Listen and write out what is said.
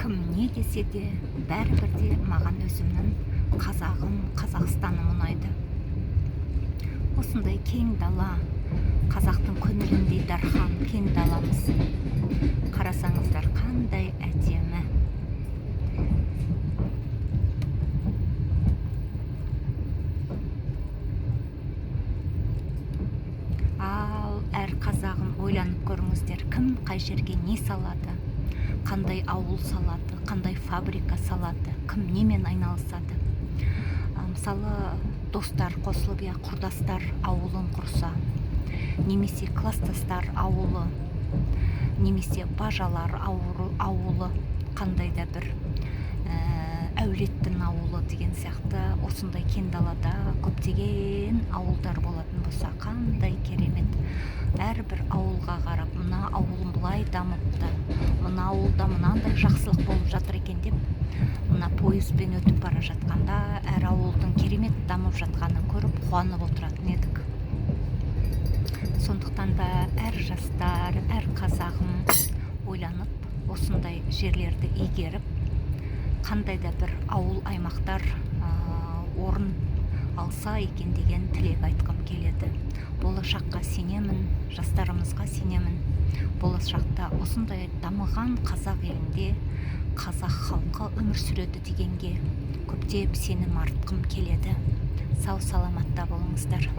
кім не десе де бәрібір де маған өзімнің қазағым, Қазақстаным ұнайды. Осындай кең дала, қазақтың көңіліндей дархан кең даламыз. Қарасаңыздар қандай әдемі. Ал әр қазағым ойланып көріңіздер, кім қай жерге не салады, қандай ауыл салады, қандай фабрика салады, кім немен айналысады. Мысалы, достар қосылып, құрдастар ауылын құрса, немесе кластастар ауылы, немесе бажалар ауылы, қандай да бір әулеттің ауылы деген сияқты осындай кең далада көптеген ауылдар болатын болса, қандай керемет. Әрбір ауылға қарап, мына ауылым бұлай дамыпты, мына ауылда мынандай жақсылық болып жатыр екен деп, мына пойызбен өтіп бара жатқанда әр ауылдың керемет дамып жатқанын көріп қуанып отыратын едік. Сондықтан да әр жастар, әр қазағым ойланып осындай жерлерді игеріп, қандай да бір ауыл аймақтар орын алса екен деген тілек айтқым келеді. Болашаққа сенемін, жастарымызға сенемін. Болашақта осындай дамыған қазақ елінде қазақ халқы өмір сүреді дегенге көптеп сенім артқым келеді. Сау саламатта болыңыздар.